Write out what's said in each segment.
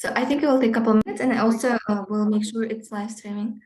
So I think it will take a couple of minutes, and also we'll make sure it's live streaming.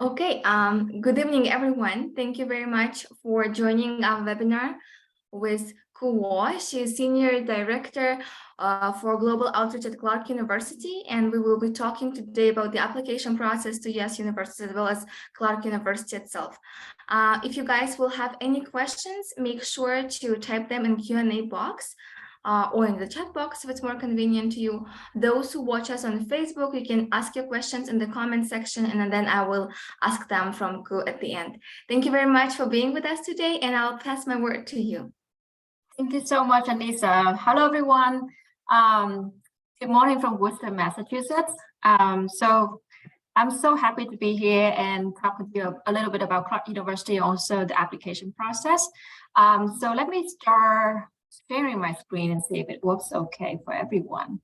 Okay, good evening, everyone. Thank you very much for joining our webinar with Kuo. She is Senior Director for Global Outreach at Clark University, and we will be talking today about the application process to US University as well as Clark University itself. If you guys will have any questions, make sure to type them in Q&A box. Or in the chat box if it's more convenient to you. Those who watch us on Facebook, you can ask your questions in the comment section, and then I will ask them from Ku at the end. Thank you very much for being with us today, and I'll pass my word to you. Thank you so much, Anissa. Hello, everyone. Good morning from Worcester, Massachusetts. So I'm so happy to be here and talk with you a little bit about Clark University, also the application process. So let me start sharing my screen and see if it works okay for everyone.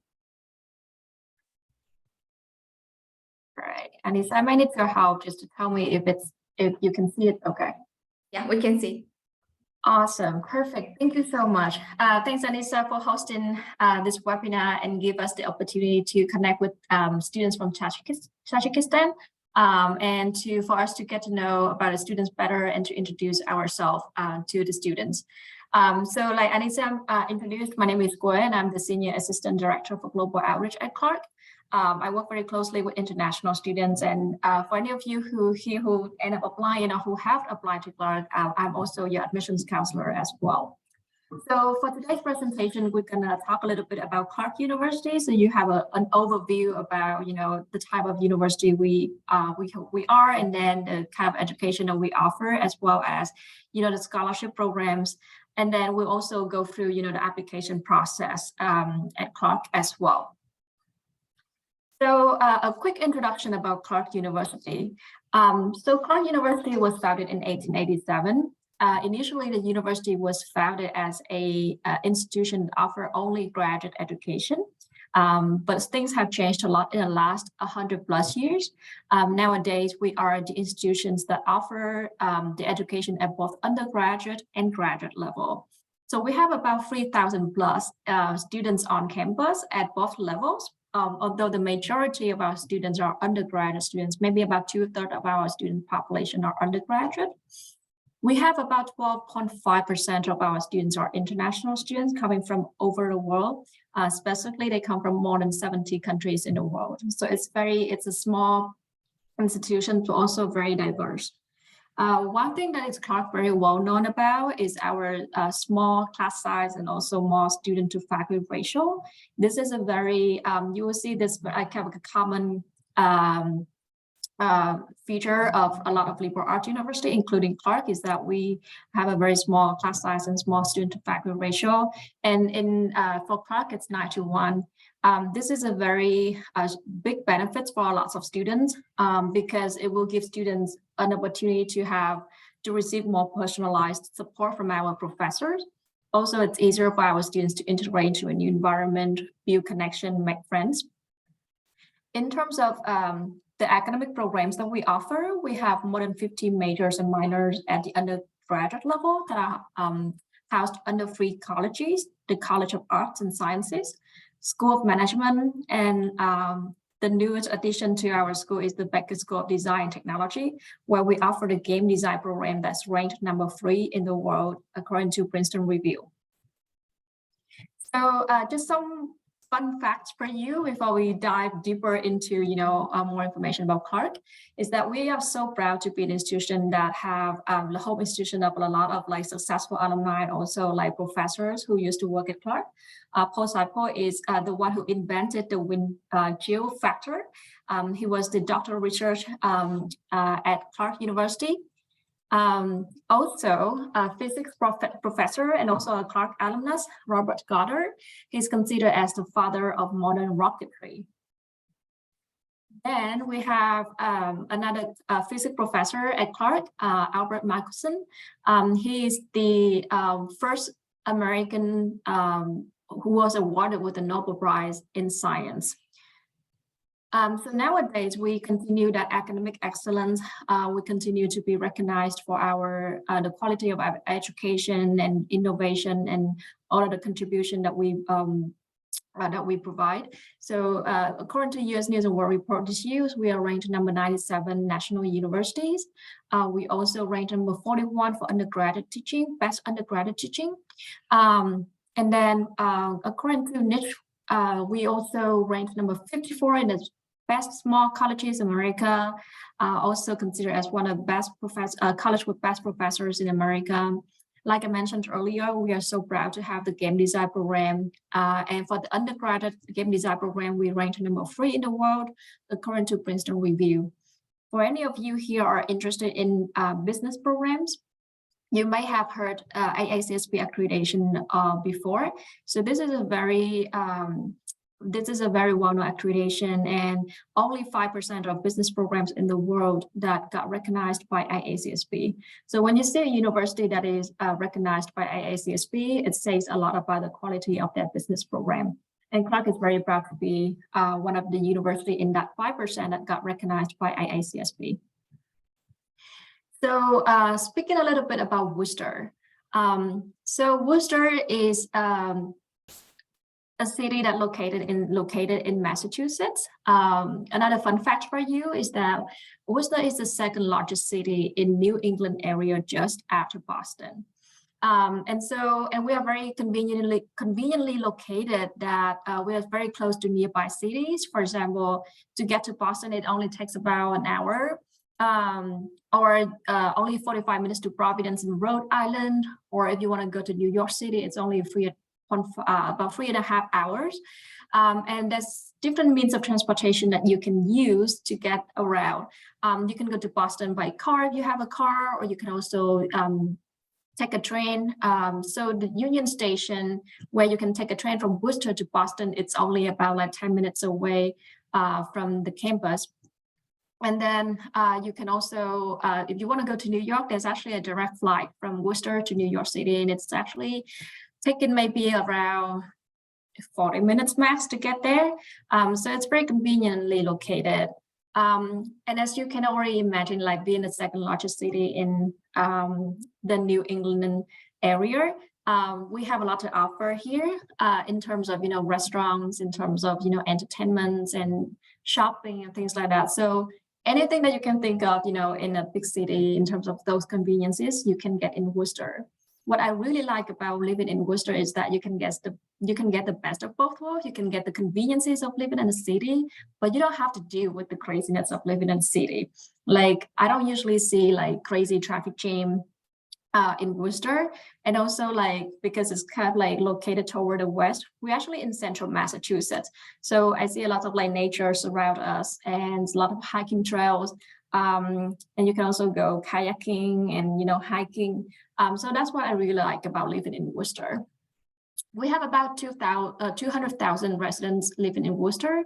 All right, Anissa, I might need your help just to tell me if you can see it okay. Yeah, we can see. Awesome, perfect. Thank you so much. Thanks, Anissa, for hosting this webinar and give us the opportunity to connect with students from Tajikistan and for us to get to know about the students better and to introduce ourselves to the students. So like Anissa introduced, my name is Guo, and I'm the Senior Assistant Director for Global Outreach at Clark. I work very closely with international students, and for any of you who end up applying or who have applied to Clark, I'm also your admissions counselor as well. So for today's presentation, we're gonna talk a little bit about Clark University. So you have an overview about the type of university we are, and then the kind of education that we offer, as well as the scholarship programs. And then we'll also go through the application process at Clark as well. So a quick introduction about Clark University. So Clark University was founded in 1887. Initially, the university was founded as an institution that offered only graduate education. But things have changed a lot in the last 100+ years. Nowadays, we are the institutions that offer the education at both undergraduate and graduate level. So we have about 3,000+ students on campus at both levels. Although the majority of our students are undergraduate students, maybe about 2/3 of our student population are undergraduate. We have about 12.5% of our students are international students coming from over the world. Specifically, they come from more than 70 countries in the world. So it's a small institution, but also very diverse. One thing that is Clark very well known about is our small class size and also more student to faculty ratio. This is a very, you will see this kind of a common feature of a lot of liberal arts university, including Clark, is that we have a very small class size and small student to faculty ratio. And for Clark, it's 9:1. This is a very big benefit for lots of students because it will give students an opportunity to receive more personalized support from our professors. Also, it's easier for our students to integrate into a new environment, build connection, make friends. In terms of the academic programs that we offer, we have more than 50 majors and minors at the undergraduate level that are housed under 3 colleges: the College of Arts and Sciences, School of Management, and the newest addition to our school is the Beckett School of Design and Technology, where we offer the game design program that's ranked number 3 in the world according to Princeton Review. So just some fun facts for you before we dive deeper into more information about Clark, is that we are so proud to be an institution that have the home institution of a lot of like successful alumni, and also like professors who used to work at Clark. Paul Saipo is the one who invented the wind chill factor. He was the doctoral research at Clark University. Also a physics professor and also a Clark alumnus, Robert Goddard. He's considered as the father of modern rocketry. Then we have another physics professor at Clark, Albert Michelson. He is the first American who was awarded with the Nobel Prize in Science. So nowadays, we continue that academic excellence. We continue to be recognized for the quality of our education and innovation and all of the contribution that we provide. So according to U.S. News and World Report this year, we are ranked number 97 national universities. We also ranked number 41 for undergraduate teaching, best undergraduate teaching. And then according to Niche, we also ranked number 54 in the best small colleges in America, also considered as one of the best college with best professors in America. Like I mentioned earlier, we are so proud to have the game design program. And for the undergraduate game design program, we ranked number 3 in the world, according to Princeton Review. For any of you here are interested in business programs, you may have heard AACSB accreditation before. So this is a very well-known accreditation, and only 5% of business programs in the world that got recognized by IACSB. So when you see a university that is recognized by IACSB, it says a lot about the quality of that business program. And Clark is very proud to be one of the university in that 5% that got recognized by IACSB. So speaking a little bit about Worcester. So Worcester is a city that located in Massachusetts. Another fun fact for you is that Worcester is the 2nd largest city in New England area, just after Boston. And we are very conveniently located that we are very close to nearby cities. For example, to get to Boston, it only takes about an hour, or only 45 minutes to Providence in Rhode Island. Or if you want to go to New York City, it's only about 3.5 hours. And there's different means of transportation that you can use to get around. You can go to Boston by car if you have a car, or you can also take a train. So the Union Station, where you can take a train from Worcester to Boston, it's only about like 10 minutes away from the campus. And then you can also, if you want to go to New York, there's actually a direct flight from Worcester to New York City, and it's actually taken maybe around 40 minutes max to get there. So it's very conveniently located. And as you can already imagine, like being the 2nd largest city in the New England area, we have a lot to offer here in terms of, restaurants, in terms of, entertainments and shopping and things like that. So anything that you can think of, in a big city in terms of those conveniences, you can get in Worcester. What I really like about living in Worcester is that you can get the best of both worlds. You can get the conveniences of living in a city, but you don't have to deal with the craziness of living in a city. Like, I don't usually see like crazy traffic jam in Worcester. And also, like, because it's kind of like located toward the west, we're actually in central Massachusetts. So I see a lot of like nature surround us and a lot of hiking trails. And you can also go kayaking and, hiking. So that's what I really like about living in Worcester. We have about 200,000 residents living in Worcester,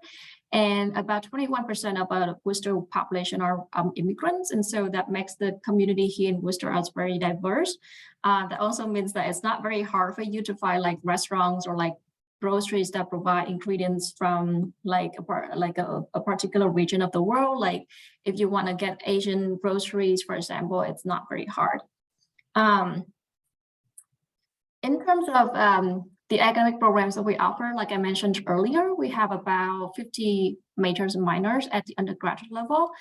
and about 21% of our Worcester population are immigrants. And so that makes the community here in Worcester as very diverse. That also means that it's not very hard for you to find like restaurants or like groceries that provide ingredients from like a particular region of the world. Like if you want to get Asian groceries, for example, it's not very hard. In terms of the academic programs that we offer, like I mentioned earlier, we have about 50 majors and minors at the undergraduate level.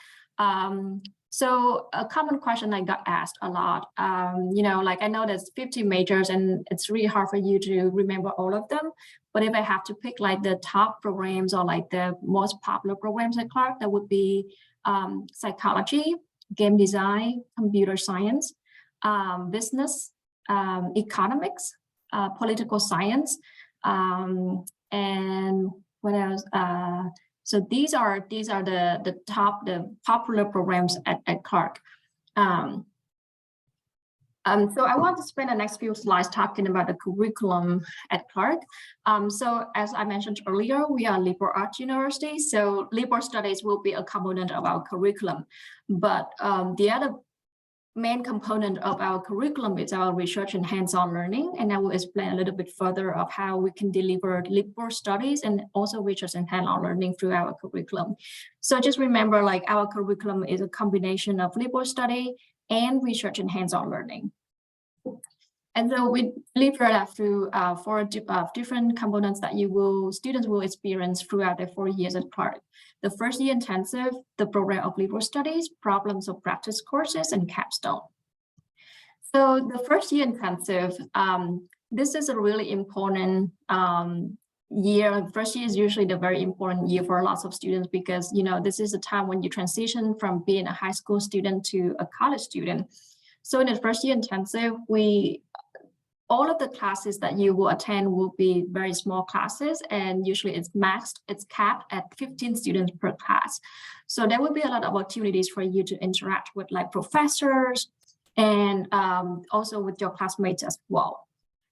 So a common question I got asked a lot, like I know there's 50 majors and it's really hard for you to remember all of them. But if I have to pick like the top programs or like the most popular programs at Clark, that would be psychology, game design, computer science, business, economics, political science, and what else? So these are the popular programs at Clark. So I want to spend the next few slides talking about the curriculum at Clark. So as I mentioned earlier, we are liberal arts university, so liberal studies will be a component of our curriculum. But the other main component of our curriculum is our research and hands-on learning, and I will explain a little bit further of how we can deliver liberal studies and also research and hands-on learning through our curriculum. So just remember, like our curriculum is a combination of liberal study and research and hands-on learning. And so we deliver that through 4 different components that students will experience throughout their 4 years at Clark. The first year intensive, the program of liberal studies, problems of practice courses, and capstone. So the first year intensive, this is a really important year. First year is usually the very important year for lots of students because, this is a time when you transition from being a high school student to a college student. So in the first year intensive, all of the classes that you will attend will be very small classes, and usually it's capped at 15 students per class. So there will be a lot of opportunities for you to interact with like professors and also with your classmates as well.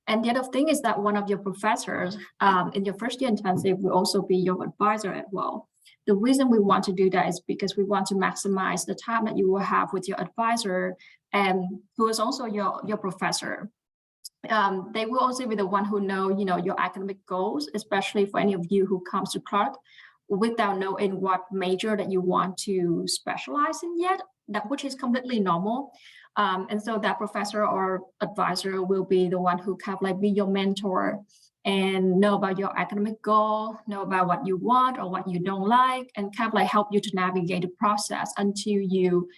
And the other thing is that one of your professors in your first year intensive will also be your advisor as well. The reason we want to do that is because we want to maximize the time that you will have with your advisor and who is also your professor. They will also be the one who know, your academic goals, especially for any of you who comes to Clark without knowing what major that you want to specialize in yet, which is completely normal. And so that professor or advisor will be the one who kind of like be your mentor and know about your academic goal, know about what you want or what you don't like, and kind of like help you to navigate the process until you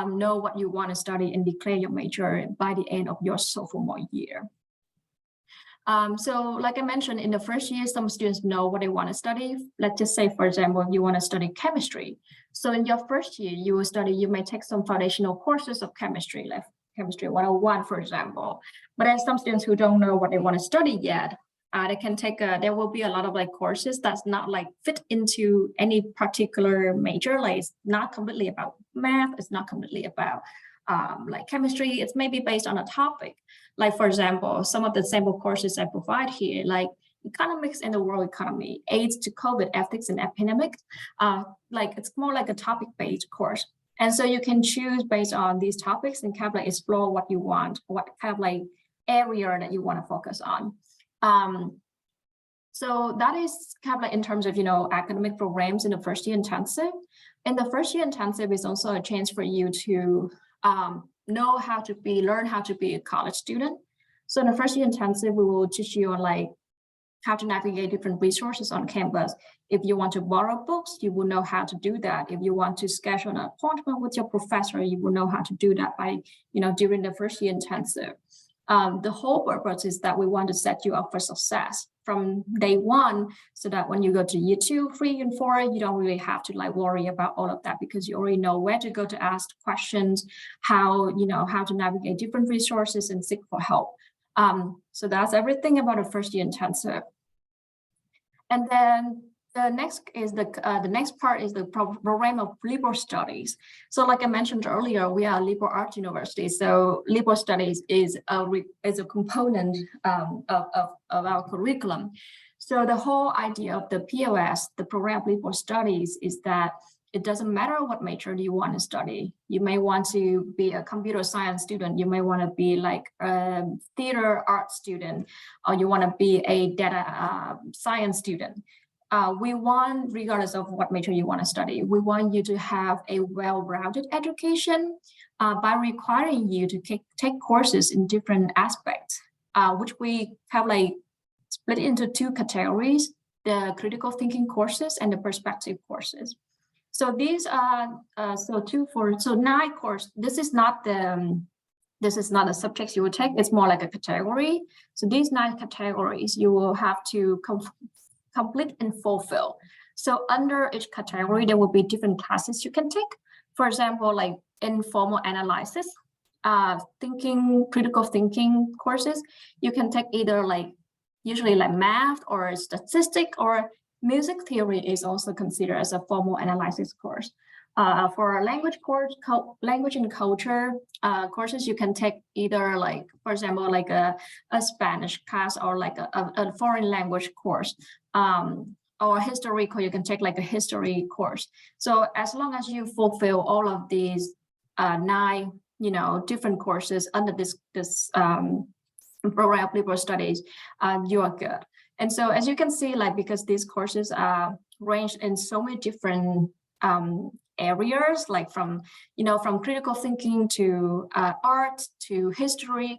know what you want to study and declare your major by the end of your sophomore year. So like I mentioned, in the first year, some students know what they want to study. Let's just say, for example, you want to study chemistry. So in your first year, you may take some foundational courses of chemistry, like Chemistry 101, for example. But there's some students who don't know what they want to study yet. They can take there will be a lot of like courses that's not like fit into any particular major. Like it's not completely about math. It's not completely about like chemistry. It's maybe based on a topic. Like for example, some of the sample courses I provide here, like economics and the world economy, AIDS to COVID, ethics and epidemics. Like it's more like a topic-based course. And so you can choose based on these topics and kind of like explore what you want, what kind of like area that you want to focus on. So that is kind of like in terms of, academic programs in the first year intensive. And the first year intensive is also a chance for you to learn how to be a college student. So in the first year intensive, we will teach you on like how to navigate different resources on campus. If you want to borrow books, you will know how to do that. If you want to schedule an appointment with your professor, you will know how to do that by, during the first year intensive. The whole purpose is that we want to set you up for success from day one, so that when you go to year 2, 3, and 4, you don't really have to like worry about all of that because you already know where to go to ask questions, how to navigate different resources and seek for help. So that's everything about a first year intensive. And then The next part is the program of liberal studies. So like I mentioned earlier, we are a liberal arts university. So liberal studies is a component of our curriculum. So the whole idea of the POS, the program of liberal studies, is that it doesn't matter what major you want to study. You may want to be a computer science student. You may want to be like a theater art student, or you want to be a data science student. We want, regardless of what major you want to study, we want you to have a well-rounded education by requiring you to take courses in different aspects, which we have like split into two categories: the critical thinking courses and the perspective courses. So these are so 9 courses. This is not the subjects you will take. It's more like a category. So these 9 categories you will have to complete and fulfill. So under each category, there will be different classes you can take. For example, like informal analysis, critical thinking courses, you can take either like usually like math or statistics, or music theory is also considered as a formal analysis course. For a language course, language and culture courses, you can take either like, for example, like a Spanish class, or like a foreign language course, or historical, you can take like a history course. So as long as you fulfill all of these 9, different courses under this program of liberal studies, you are good. And so as you can see, like, because these courses are ranged in so many different areas, like from critical thinking to art to history,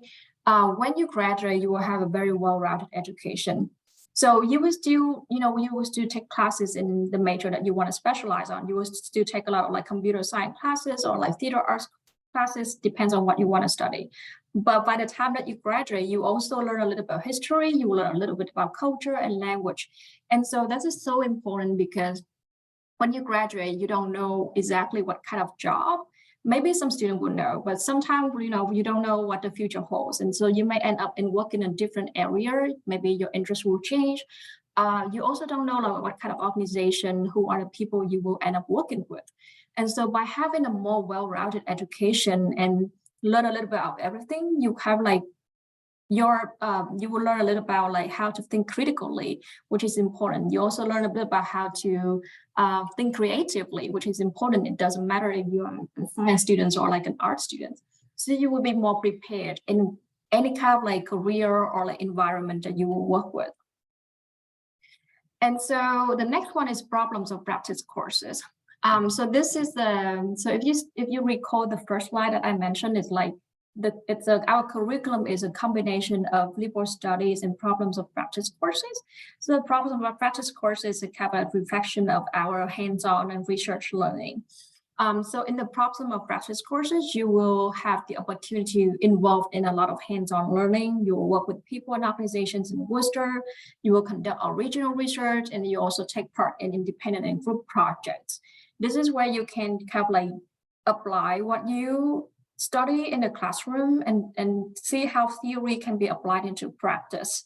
when you graduate, you will have a very well-rounded education. So you will still take classes in the major that you want to specialize on. You will still take a lot of like computer science classes or like theater arts classes, depends on what you want to study. But by the time that you graduate, you also learn a little bit about history, you will learn a little bit about culture and language. And so that is so important, because when you graduate, you don't know exactly what kind of job. Maybe some student will know, but sometimes, you don't know what the future holds. And so you may end up in working in a different area. Maybe your interest will change. You also don't know like what kind of organization, who are the people you will end up working with. And so by having a more well-rounded education and learn a little bit about everything, you have like you will learn a little about like how to think critically, which is important. You also learn a bit about how to think creatively, which is important. It doesn't matter if you're a science student or like an art student. So you will be more prepared in any kind of like career or like environment that you will work with. And so the next one is problems of practice courses. So this is if you recall the first slide that I mentioned, is like our curriculum is a combination of liberal studies and problems of practice courses. So the problems of practice courses is a kind of reflection of our hands-on and research learning. So in the problem of practice courses, you will have the opportunity to involve in a lot of hands-on learning. You will work with people and organizations in Worcester. You will conduct original research, and you also take part in independent and group projects. This is where you can kind of like apply what you study in the classroom and see how theory can be applied into practice.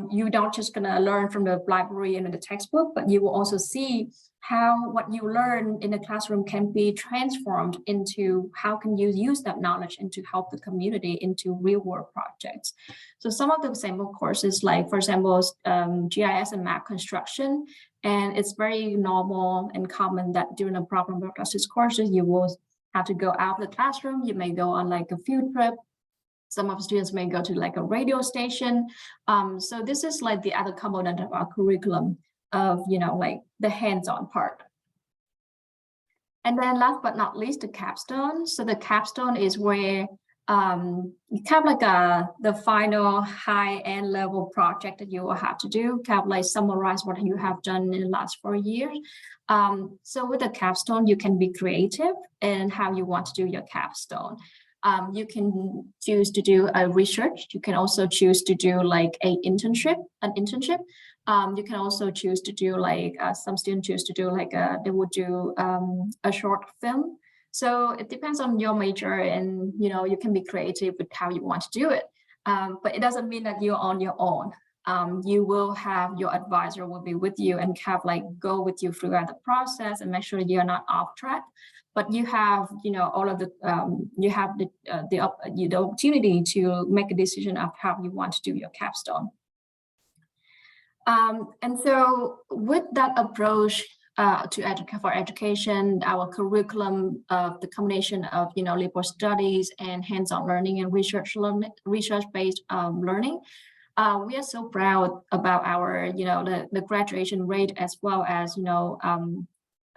You don't just gonna learn from the library and the textbook, but you will also see how what you learn in the classroom can be transformed into how can you use that knowledge and to help the community into real world projects. So some of the sample courses, like for example, GIS and map construction, and it's very normal and common that during a problem of practice courses, you will have to go out of the classroom. You may go on like a field trip. Some of the students may go to like a radio station. So this is like the other component of our curriculum of, like the hands-on part. And then last but not least, the capstone. So the capstone is where you kind of like the final high-end level project that you will have to do, kind of like summarize what you have done in the last 4 years. So with the capstone, you can be creative in how you want to do your capstone. You can choose to do a research. You can also choose to do like an internship. You can also choose to do like some students choose to do like they would do a short film. So it depends on your major, and you can be creative with how you want to do it. But it doesn't mean that you're on your own. you will have your advisor will be with you and have like go with you throughout the process and make sure you're not off track. But you have, all of the you have the opportunity to make a decision of how you want to do your capstone. And so with that approach for education, our curriculum of the combination of liberal studies and hands-on learning and research-based learning, we are so proud about our the graduation rate, as well as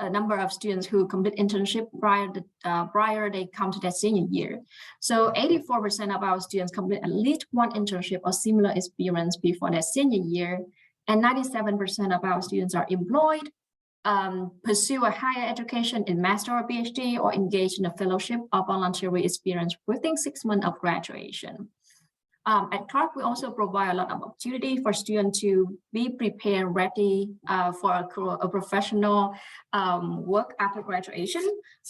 a number of students who complete internship prior they come to their senior year. So 84% of our students complete at least one internship or similar experience before their senior year, and 97% of our students are employed, pursue a higher education in master or PhD, or engage in a fellowship or voluntary experience within 6 months of graduation. At Clark, we also provide a lot of opportunity for students to be prepared, ready for a professional work after graduation.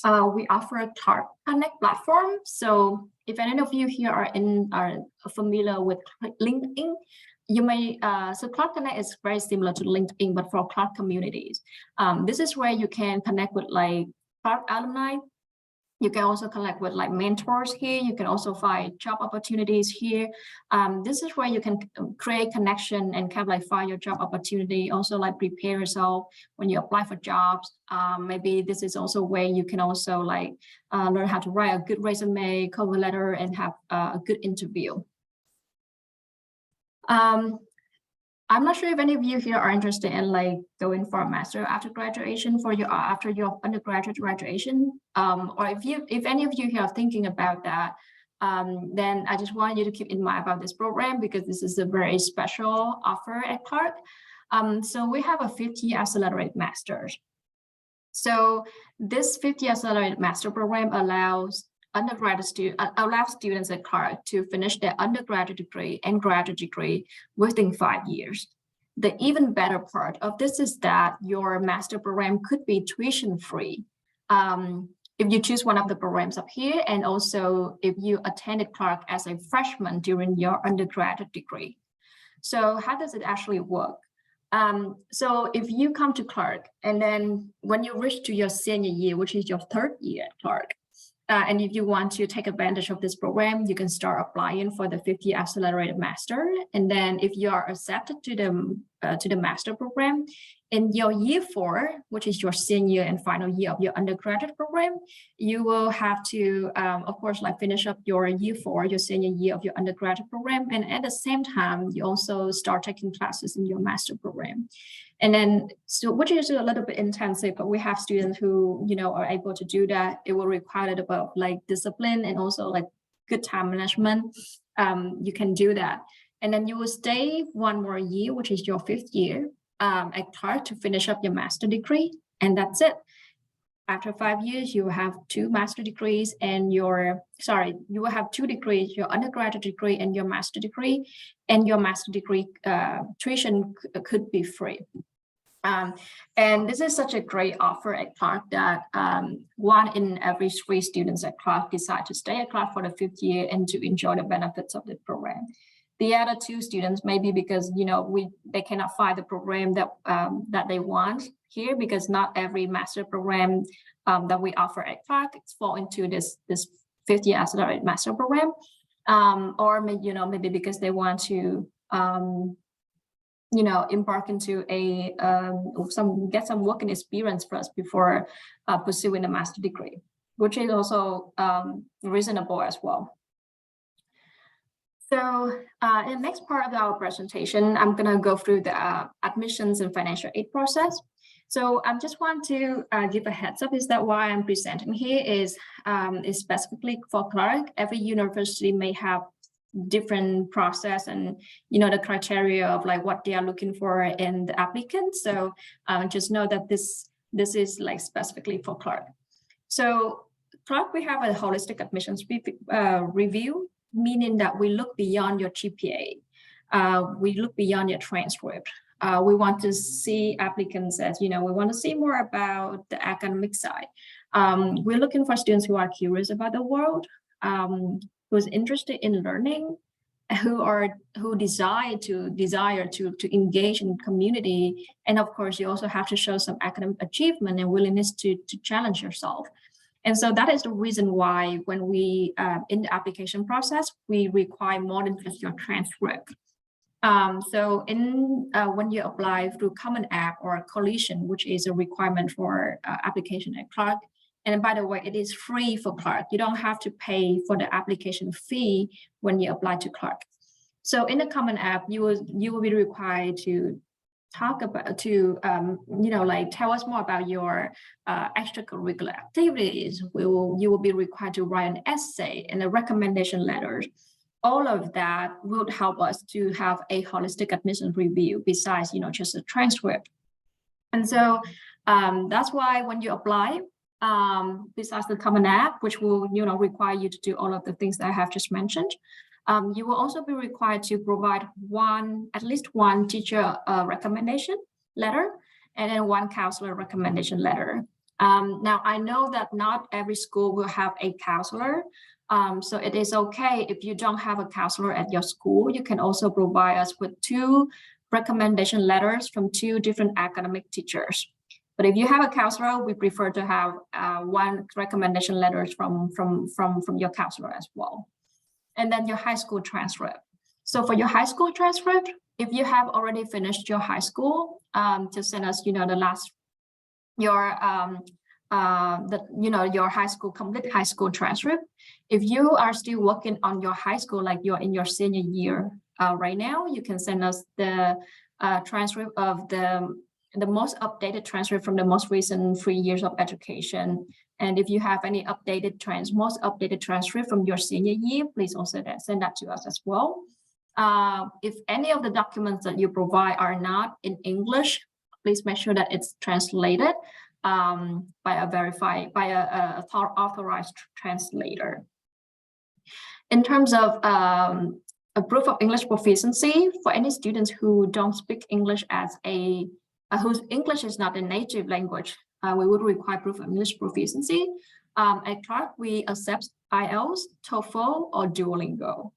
We offer a Clark Connect platform. So if any of you here are familiar with LinkedIn, you may, so Clark Connect is very similar to LinkedIn, but for Clark communities. This is where you can connect with like Clark alumni. You can also connect with like mentors here. You can also find job opportunities here. This is where you can create connection and kind of like find your job opportunity. Also like prepare yourself when you apply for jobs. Maybe this is also where you can also like learn how to write a good resume, cover letter, and have a good interview. I'm not sure if any of you here are interested in like going for a master after graduation after your undergraduate graduation, or if any of you here are thinking about that, then I just want you to keep in mind about this program, because this is a very special offer at Clark. So we have a 50 accelerated masters. So this 50 accelerated master program allows students at Clark to finish their undergraduate degree and graduate degree within 5 years. The even better part of this is that your master program could be tuition free if you choose one of the programs up here, and also if you attended Clark as a freshman during your undergraduate degree. So how does it actually work? So if you come to Clark, and then when you reach to your senior year, which is your 3rd year at Clark, and if you want to take advantage of this program, you can start applying for the 50 accelerated master. And then if you are accepted to the master program in your year 4, which is your senior and final year of your undergraduate program, you will have to, of course, like finish up your year 4, your senior year of your undergraduate program. And at the same time, you also start taking classes in your master program. And then, so which is a little bit intensive, but we have students who, are able to do that. It will require a little bit of like discipline and also like good time management. You can do that. And then you will stay 1 more year, which is your 5th year at Clark, to finish up your master degree. And that's it. After 5 years, you will have 2 master degrees and you will have 2 degrees, your undergraduate degree and your master degree, and your master degree tuition could be free. And this is such a great offer at Clark that 1 in every 3 students at Clark decide to stay at Clark for the 5th year and to enjoy the benefits of the program. The other 2 students, maybe because they cannot find the program that they want here, because not every master program that we offer at Clark fall into this 50 accelerated master program, or maybe because they want to embark into get some working experience first before pursuing a master degree, which is also reasonable as well. So in the next part of our presentation, I'm going to go through the admissions and financial aid process. So I just want to give a heads up is that why I'm presenting here is specifically for Clark. Every university may have different process and the criteria of like what they are looking for in the applicant. So just know that this is like specifically for Clark. So Clark, we have a holistic admissions review, meaning that we look beyond your GPA. We look beyond your transcript. We want to see applicants as, we want to see more about the academic side. We're looking for students who are curious about the world, who's interested in learning, who desire to engage in community. And of course, you also have to show some academic achievement and willingness to challenge yourself. And so that is the reason why when we in the application process, we require more than just your transcript. So when you apply through Common App or Coalition, which is a requirement for application at Clark, and by the way, it is free for Clark. You don't have to pay for the application fee when you apply to Clark. So in the Common App, you will be required to talk about like tell us more about your extracurricular activities. You will be required to write an essay and a recommendation letter. All of that will help us to have a holistic admission review besides just a transcript. And so that's why when you apply, besides the Common App, which will require you to do all of the things that I have just mentioned, you will also be required to provide at least one teacher recommendation letter and then one counselor recommendation letter. Now I know that not every school will have a counselor, so it is okay if you don't have a counselor at your school. You can also provide us with 2 recommendation letters from 2 different academic teachers. But if you have a counselor, we prefer to have 1 recommendation letter from your counselor as well. And then your high school transcript. So for your high school transcript, if you have already finished your high school, to send us, your complete high school transcript. If you are still working on your high school, like you're in your senior year right now, you can send us the transcript of the most updated transcript from the most recent 3 years of education. And if you have any most updated transcript from your senior year, please also send that to us as well. If any of the documents that you provide are not in English, please make sure that it's translated by a authorized translator. In terms of a proof of English proficiency, for any students who don't speak English whose English is not a native language, we would require proof of English proficiency. At Clark, we accept IELTS, TOEFL, or Duolingo.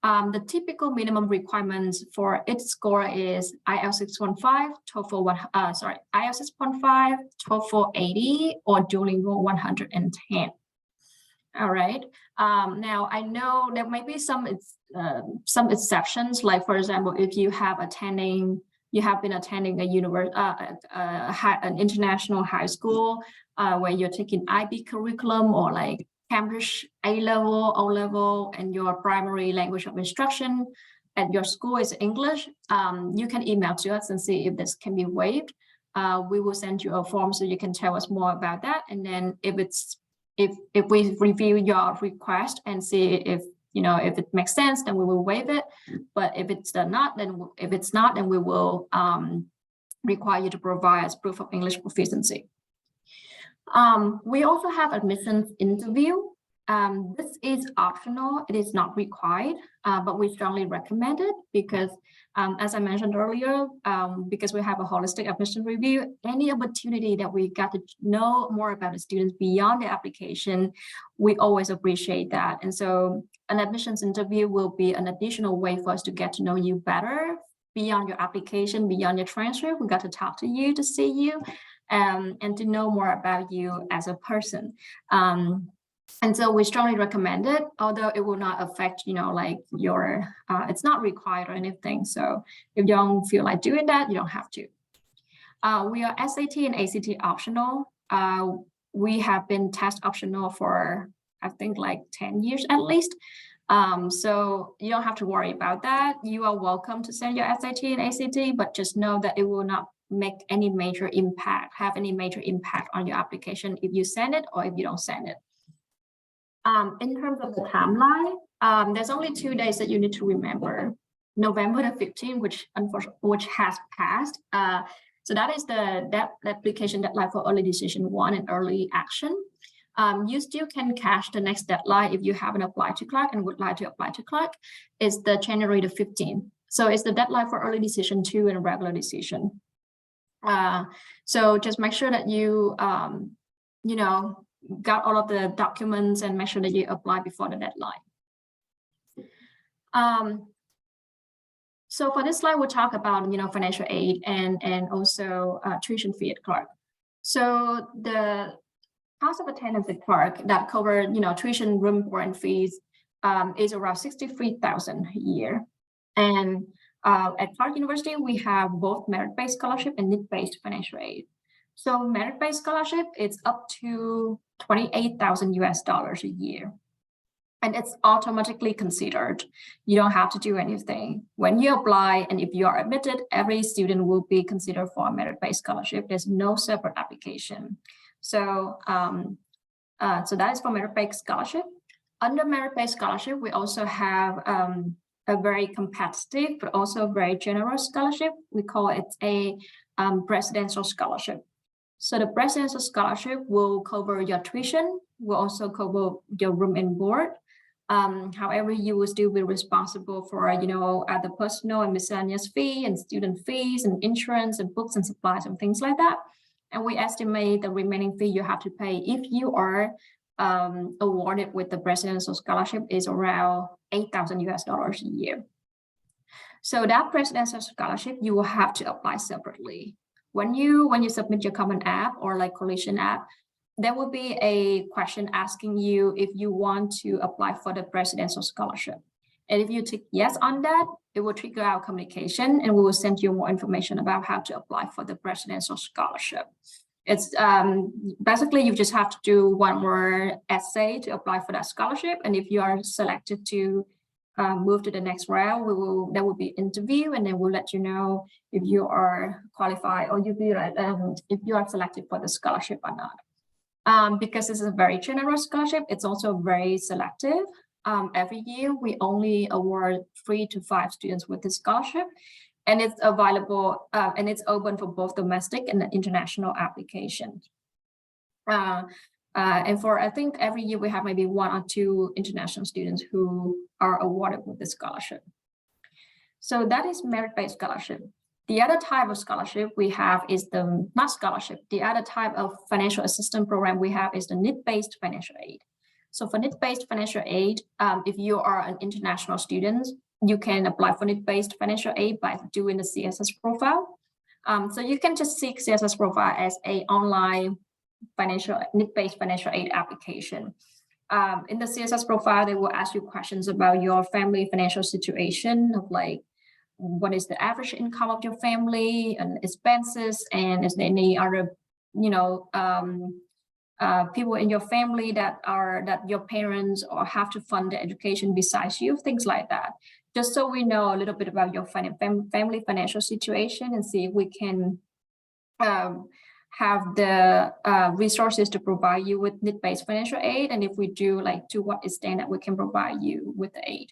The typical minimum requirements for its score is IELTS 6.5, IELTS 6.5, TOEFL 80, or Duolingo 110. All right. Now I know there might be some exceptions, like for example, if you have been attending an international high school where you're taking IB curriculum or like Cambridge A-level, O-level, and your primary language of instruction at your school is English, you can email to us and see if this can be waived. We will send you a form so you can tell us more about that. And then if we review your request and see if it makes sense, then we will waive it. But if it's not, then we will require you to provide us proof of English proficiency. We also have admissions interview. This is optional. It is not required, but we strongly recommend it because, as I mentioned earlier, because we have a holistic admission review, any opportunity that we got to know more about the students beyond the application, we always appreciate that. And so an admissions interview will be an additional way for us to get to know you better beyond your application, beyond your transcript. We got to talk to you, to see you, and to know more about you as a person. And so we strongly recommend it, although it will not affect, it's not required or anything. So if you don't feel like doing that, you don't have to. We are SAT and ACT optional. We have been test optional for, I think, like 10 years at least. So you don't have to worry about that. You are welcome to send your SAT and ACT, but just know that it will not have any major impact on your application if you send it or if you don't send it. In terms of the timeline, there's only 2 days that you need to remember. November the 15th, which has passed. So that is the application deadline for early decision 1 and early action. You still can catch the next deadline if you haven't applied to Clark and would like to apply to Clark. It's the January the 15th. So it's the deadline for early decision 2 and regular decision. So just make sure that you, got all of the documents and make sure that you apply before the deadline. So for this slide, we'll talk about, financial aid and also tuition fee at Clark. So the cost of attendance at Clark that cover, tuition, room, board, and fees is around $63,000 a year. And at Clark University, we have both merit-based scholarship and need-based financial aid. So merit-based scholarship, it's up to $28,000 a year. And it's automatically considered. You don't have to do anything. When you apply and if you are admitted, every student will be considered for a merit-based scholarship. There's no separate application. So, so that is for merit-based scholarship. Under merit-based scholarship, we also have a very competitive, but also very generous scholarship. We call it a presidential scholarship. So the presidential scholarship will cover your tuition, will also cover your room and board. However, you will still be responsible for, the personal and miscellaneous fee and student fees and insurance and books and supplies and things like that. And we estimate the remaining fee you have to pay if you are awarded with the presidential scholarship is around $8,000 a year. So that presidential scholarship, you will have to apply separately. When you submit your Common App or like Coalition App, there will be a question asking you if you want to apply for the presidential scholarship. And if you tick yes on that, it will trigger our communication and we will send you more information about how to apply for the presidential scholarship. It's basically you just have to do one more essay to apply for that scholarship. And if you are selected to move to the next round, there will be interview and then we'll let you know if you are qualified or if you are selected for the scholarship or not. Because this is a very generous scholarship, it's also very selective. Every year, we only award 3 to 5 students with this scholarship, and it's available and it's open for both domestic and international applications. And for, I think every year we have maybe 1 or 2 international students who are awarded with this scholarship. So that is merit-based scholarship. The other type of scholarship we have is the not scholarship. The other type of financial assistance program we have is the need-based financial aid. So for need-based financial aid, if you are an international student, you can apply for need-based financial aid by doing the CSS profile. So you can just seek CSS profile as an online need-based financial aid application. In the CSS profile, they will ask you questions about your family financial situation of like, what is the average income of your family and expenses, and is there any other, people in your family that your parents or have to fund the education besides you, things like that. Just so we know a little bit about your family financial situation and see if we can have the resources to provide you with need-based financial aid, and if we do, like to what extent that we can provide you with the aid.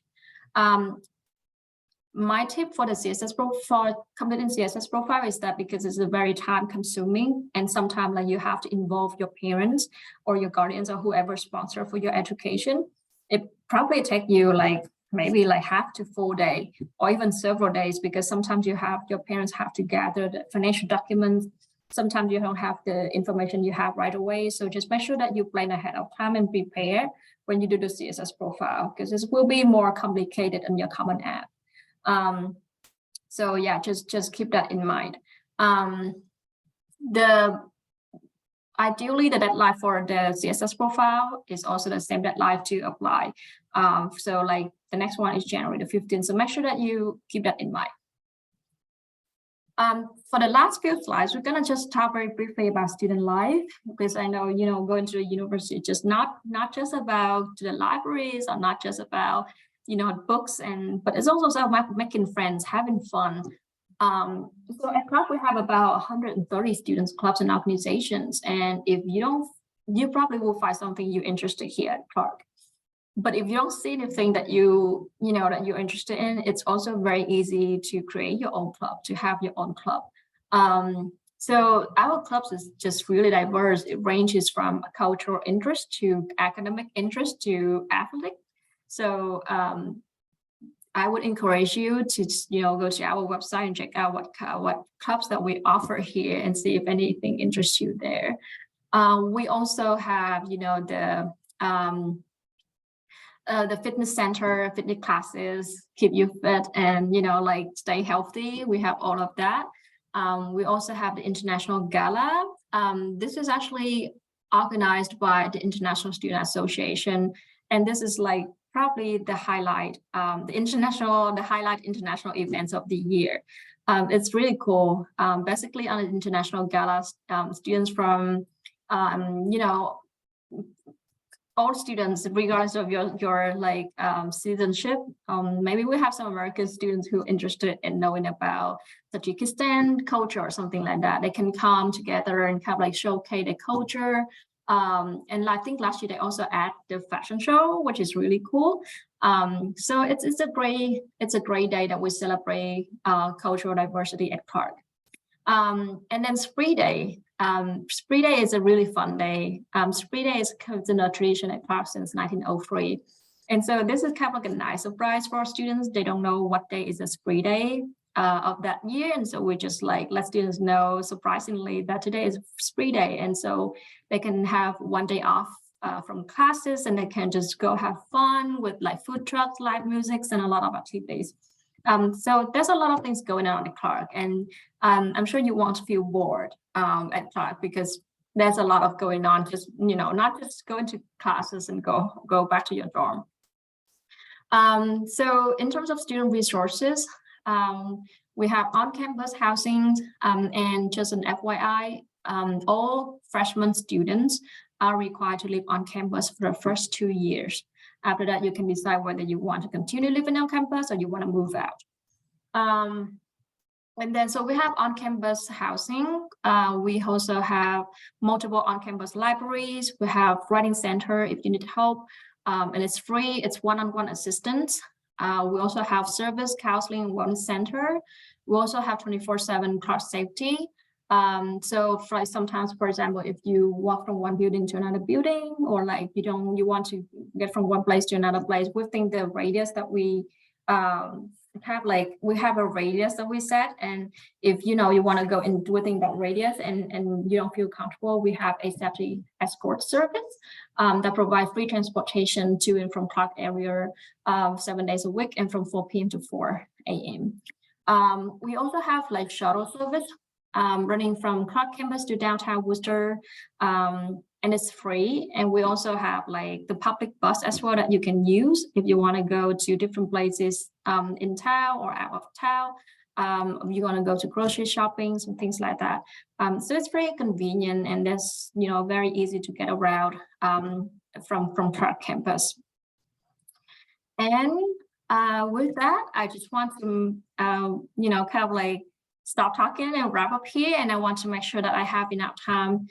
My tip for the CSS for completing CSS profile is that because it's a very time consuming and sometimes like you have to involve your parents or your guardians or whoever sponsor for your education, it probably take you like maybe like half to 4 days or even several days, because sometimes your parents have to gather the financial documents. Sometimes you don't have the information you have right away. So just make sure that you plan ahead of time and prepare when you do the CSS profile, because this will be more complicated in your Common App. So yeah, just keep that in mind. Ideally, the deadline for the CSS profile is also the same deadline to apply. So like the next one is January the 15th. So make sure that you keep that in mind. For the last few slides, we're gonna just talk very briefly about student life, because I know, going to the university just not just about the libraries or not just about books, but it's also about making friends, having fun. So at Clark, we have about 130 students, clubs, and organizations. And if you probably will find something you're interested here at Clark. But if you don't see anything that that you're interested in, it's also very easy to create your own club, to have your own club. So our clubs is just really diverse. It ranges from cultural interest to academic interest to athletic. So I would encourage you to go to our website and check out what clubs that we offer here and see if anything interests you there. We also have the fitness center, fitness classes, keep you fit and, like stay healthy. We have all of that. We also have the International Gala. This is actually organized by the International Student Association. And this is like probably the highlight, the highlight international events of the year. It's really cool. Basically on the International Gala, students from, all students, regardless of your like citizenship. Maybe we have some American students who are interested in knowing about Tajikistan culture or something like that. They can come together and kind of like showcase their culture. And I think last year they also add the fashion show, which is really cool. So it's a great day that we celebrate cultural diversity at Clark. And then Spree Day. Spree Day is a really fun day. Spree Day is kind of a tradition at Clark since 1903. And so this is kind of like a nice surprise for our students. They don't know what day is a Spree Day of that year. And so we just like let students know, surprisingly, that today is Spree Day. And so they can have one day off from classes and they can just go have fun with like food trucks, live music, and a lot of activities. So there's a lot of things going on at Clark, and I'm sure you won't feel bored at Clark because there's a lot of going on. Just not just going to classes and go back to your dorm. So in terms of student resources, we have on-campus housing, and just an FYI, all freshman students are required to live on campus for the first 2 years. After that, you can decide whether you want to continue living on campus or you want to move out. And then, so we have on-campus housing. We also have multiple on-campus libraries. We have writing center if you need help, and it's free. It's one-on-one assistance. We also have service counseling and wellness center. We also have 24/7 cross safety. So for sometimes, for example, if you walk from one building to another building, or like you want to get from one place to another place, within the radius that we have, like we have a radius that we set, and if you want to go in within that radius and you don't feel comfortable, we have a safety escort service that provides free transportation to and from Clark area 7 days a week and from 4 p.m. to 4 a.m. We also have like shuttle service running from Clark campus to downtown Worcester, and it's free. And we also have like the public bus as well that you can use if you want to go to different places in town or out of town. You want to go to grocery shopping and things like that. So it's very convenient, and that's very easy to get around from Clark campus. And with that, I just want to kind of like stop talking and wrap up here. And I want to make sure that I have enough time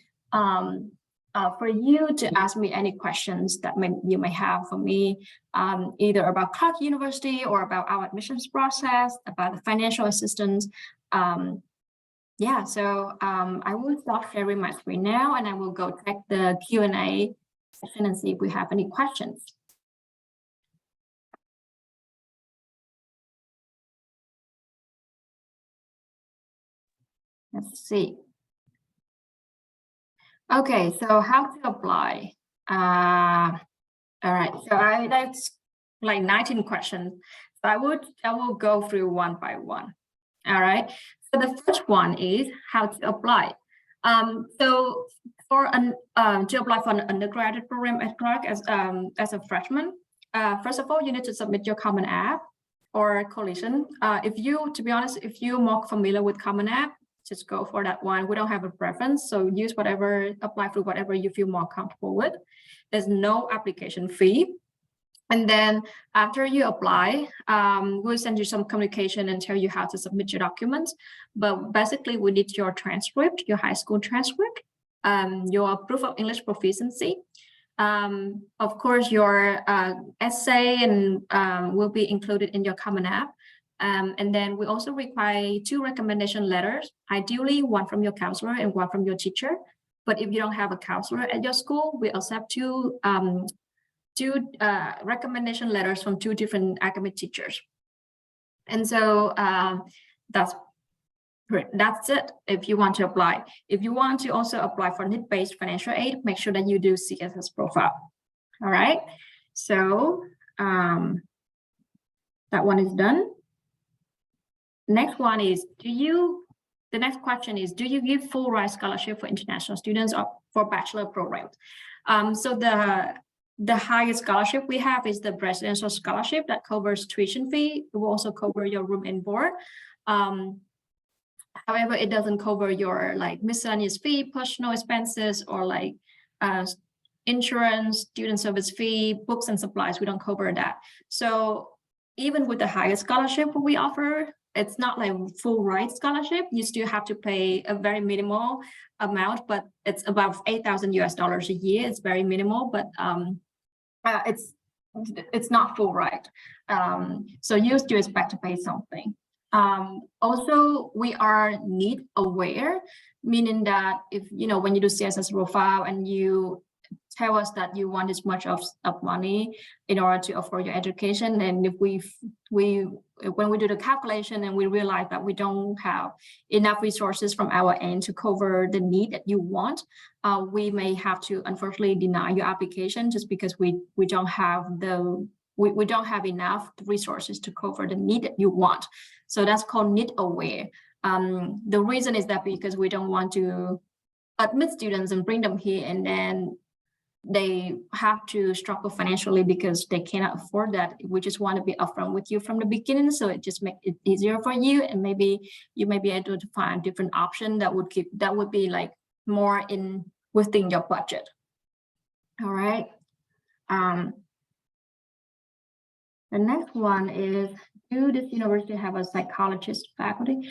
for you to ask me any questions that you may have for me, either about Clark University or about our admissions process, about the financial assistance. Yeah, so I will stop sharing my screen now, and I will go check the Q&A session and see if we have any questions. Let's see. Okay, so how to apply? All right, so that's like 19 questions. So I will go through one by one. All right, so the first one is how to apply. So for to apply for an undergraduate program at Clark as a freshman, first of all, you need to submit your Common App or Coalition. To be honest, if you're more familiar with Common App, just go for that one. We don't have a preference, so use apply for whatever you feel more comfortable with. There's no application fee. And then after you apply, we'll send you some communication and tell you how to submit your documents. But basically, we need your transcript, your high school transcript, your proof of English proficiency. Of course, your essay and will be included in your Common App. And then we also require 2 recommendation letters, ideally one from your counselor and one from your teacher. But if you don't have a counselor at your school, we accept two recommendation letters from 2 different academic teachers. And so that's it if you want to apply. If you want to also apply for need-based financial aid, make sure that you do CSS profile. All right. So That one is done. Next one is, the next question is, do you give full ride scholarship for international students or for bachelor programs? So the highest scholarship we have is the presidential scholarship that covers tuition fee. It will also cover your room and board. However, it doesn't cover your like miscellaneous fee, personal expenses, or like insurance, student service fee, books and supplies. We don't cover that. So even with the highest scholarship we offer, it's not like full ride scholarship. You still have to pay a very minimal amount, but it's about $8,000 a year. It's very minimal, but it's not full ride. So you still expect to pay something. Also, we are need aware, meaning that if, you know, when you do CSS profile and you tell us that you want this much of money in order to afford your education, and if when we do the calculation and we realize that we don't have enough resources from our end to cover the need that you want, we may have to unfortunately deny your application just because we don't have we don't have enough resources to cover the need that you want. So that's called need aware. The reason is that because we don't want to admit students and bring them here and then they have to struggle financially because they cannot afford that. We just want to be upfront with you from the beginning, so it just makes it easier for you, and maybe you may be able to find a different option that would be like more within your budget. All right. The next one is, do this university have a psychologist faculty?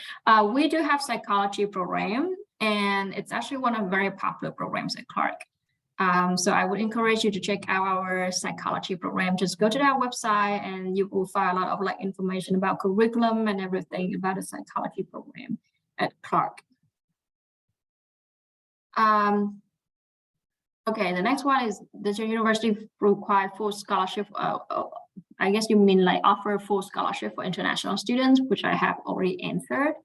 We do have psychology program, and it's actually one of very popular programs at Clark. So I would encourage you to check out our psychology program. Just go to our website and you will find a lot of like information about curriculum and everything about the psychology program at Clark. Okay, the next one is, does your university require full scholarship? I guess you mean like offer full scholarship for international students, which I have already answered.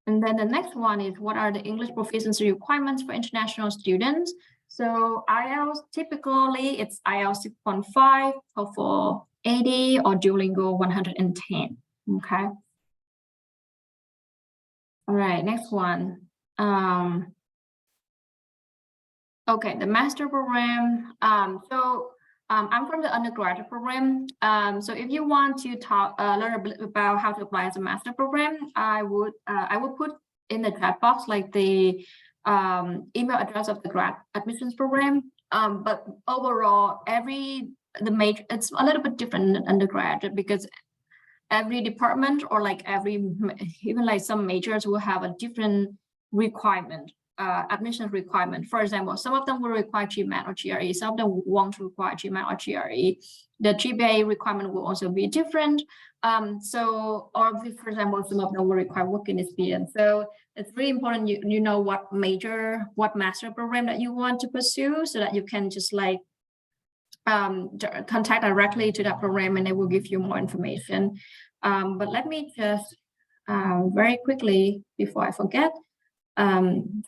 And then the next one is, what are the English proficiency requirements for international students? So IELTS, typically it's IELTS 6.5, TOEFL 80, or Duolingo 110, okay? All right, next one. Okay, the master program. I'm from the undergraduate program. So if you want to learn a bit about how to apply as a master program, I would put in the chat box like the email address of the grad admissions program. But overall, it's a little bit different than undergraduate because every department or like even like some majors will have a different requirement. Admission requirement. For example, some of them will require GMAT or GRE, some of them won't require GMAT or GRE. The GPA requirement will also be different. Or for example, some of them will require working experience. So it's really important you know what master program that you want to pursue, so that you can just like contact directly to that program and they will give you more information. But let me just very quickly, before I forget,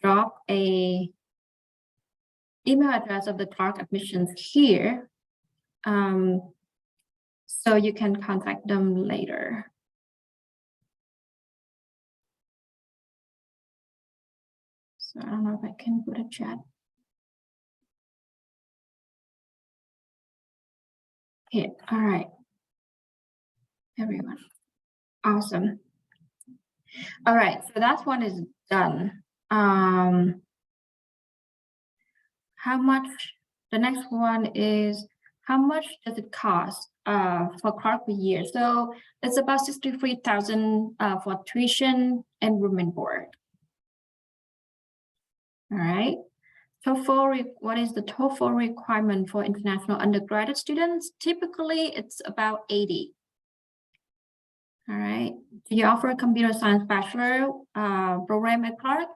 drop a email address of the Clark admissions here, so you can contact them later. So I don't know if I can put a chat. Okay, all right, everyone, awesome. All right, so that one is done. How much? The next one is, how much does it cost for Clark per year? So it's about $63,000 for tuition and room and board. All right. TOEFL, what is the TOEFL requirement for international undergraduate students? Typically, it's about 80. All right. Do you offer a computer science bachelor program at Clark?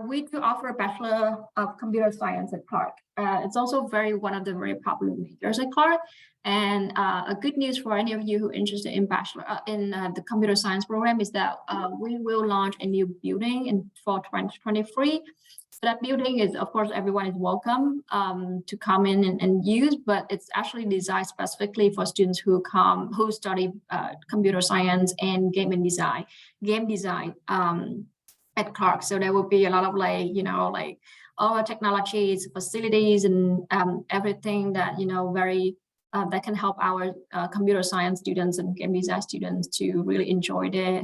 We do offer a Bachelor of Computer Science at Clark. It's also one of the very popular majors at Clark. And a good news for any of you who are interested in the computer science program is that we will launch a new building for 2023. So that building is, of course, everyone is welcome to come in and use, but it's actually designed specifically for students who study computer science and game design at Clark. So there will be a lot of all the technologies, facilities, and everything that that can help our computer science students and game design students to really enjoy their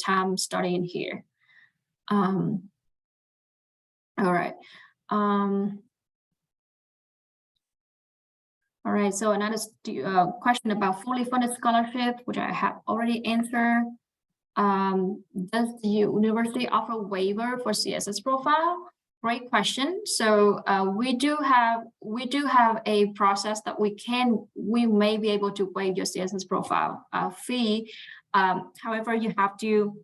time studying here. All right. All right, so another question about fully funded scholarship, which I have already answered. Does the university offer waiver for CSS profile? Great question. So we do have a process that we may be able to waive your CSS profile fee. However, you have to,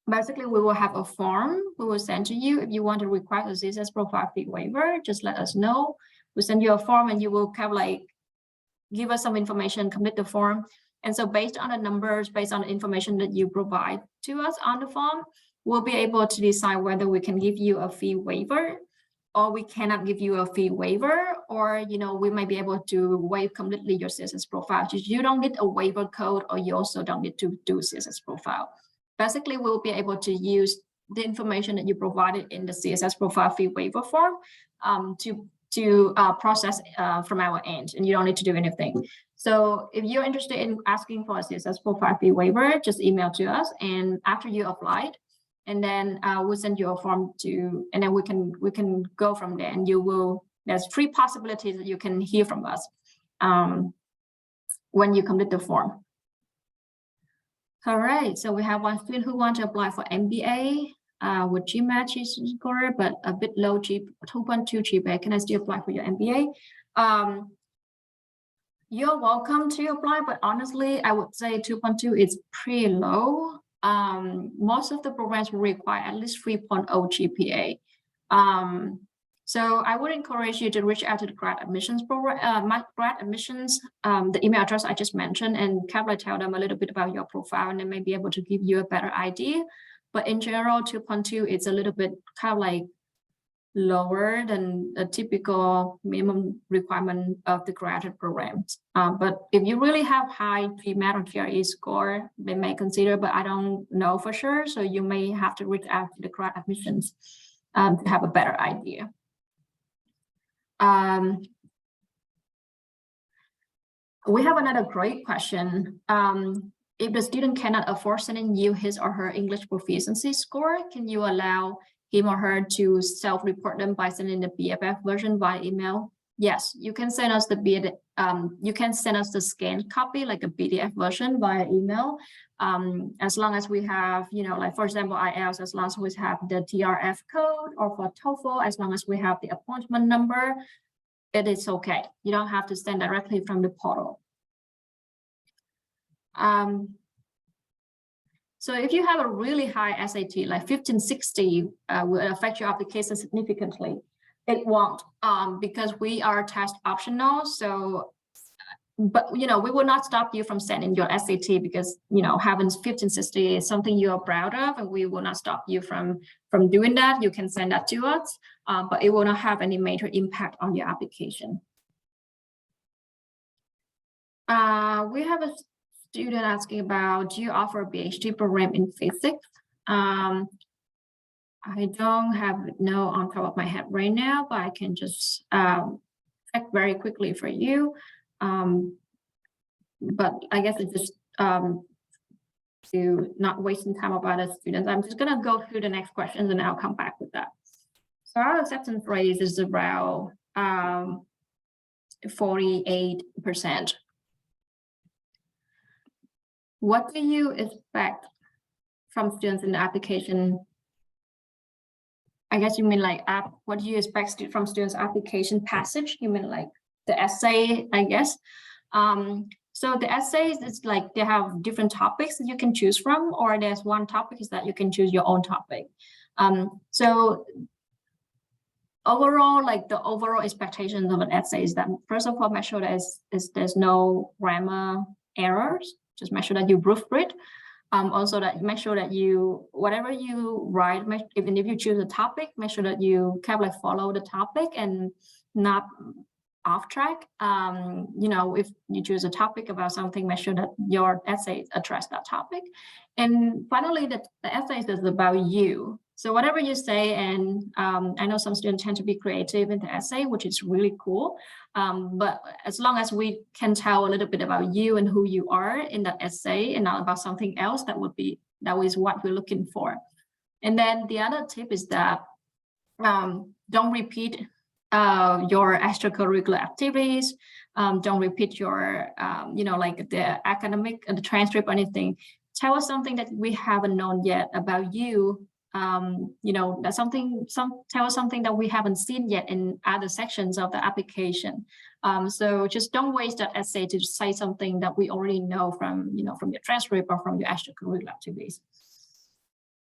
basically we will have a form we will send to you. If you want to request a CSS profile fee waiver, just let us know. We'll send you a form and you will give us some information, complete the form. And so based on the numbers, based on the information that you provide to us on the form, we'll be able to decide whether we can give you a fee waiver or we cannot give you a fee waiver, or we might be able to waive completely your CSS profile. You don't need a waiver code, or you also don't need to do CSS profile. Basically, we'll be able to use the information that you provided in the CSS profile fee waiver form to process from our end, and you don't need to do anything. So if you're interested in asking for a CSS profile fee waiver, just email to us, and after you applied, and then we'll send you a form and then we can go from there, and there's 3 possibilities that you can hear from us when you complete the form. All right, so we have one student who wants to apply for MBA with GMAT score, but a bit low, 2.2 GPA. Can I still apply for your MBA? You're welcome to apply, but honestly, I would say 2.2 is pretty low. Most of the programs will require at least 3.0 GPA. So I would encourage you to reach out to the grad admissions program, grad admissions, the email address I just mentioned, and tell them a little bit about your profile, and they may be able to give you a better idea. But in general, 2.2 is a little bit lower than a typical minimum requirement of the graduate programs. But if you really have high GMAT or GRE score, they may consider, but I don't know for sure. So you may have to reach out to the grad admissions to have a better idea. We have another great question. If the student cannot afford sending you his or her English proficiency score, can you allow him or her to self-report them by sending the BFF version via email? Yes, you can send us the scanned copy, like a PDF version, via email. As long as we have, for example, IELTS, as long as we have the TRF code, or for TOEFL, as long as we have the appointment number, it is okay. You don't have to send directly from the portal. So if you have a really high SAT, like 1560, will affect your application significantly. It won't, because we are test optional. So, but we will not stop you from sending your SAT, because having 1560 is something you are proud of, and we will not stop you from doing that. You can send that to us, but it will not have any major impact on your application. We have a student asking about, do you offer a PhD program in physics? I don't have no on top of my head right now, but I can just check very quickly for you. But I guess it's just to not wasting time about the students. I'm just gonna go through the next questions and I'll come back with that. So our acceptance rate is around 48%. What do you expect from students in the application? I guess you mean what do you expect from students' application passage? You mean like the essay, I guess. So the essays, it's like they have different topics that you can choose from, or there's one topic is that you can choose your own topic. So overall, like the overall expectations of an essay is that, first of all, make sure that there's no grammar errors. Just make sure that you proofread. Also that make sure that whatever you write, even if you choose a topic, make sure that you kind of like follow the topic and not off track. If you choose a topic about something, make sure that your essay address that topic. And finally, the essay is about you. So whatever you say, and I know some students tend to be creative in the essay, which is really cool. But as long as we can tell a little bit about you and who you are in that essay and not about something else, that is what we're looking for. And then the other tip is that don't repeat your extracurricular activities. Don't repeat your, like the academic, the transcript or anything. Tell us something that we haven't known yet about you. That's tell us something that we haven't seen yet in other sections of the application. So just don't waste that essay to say something that we already know from your transcript or from your extracurricular activities.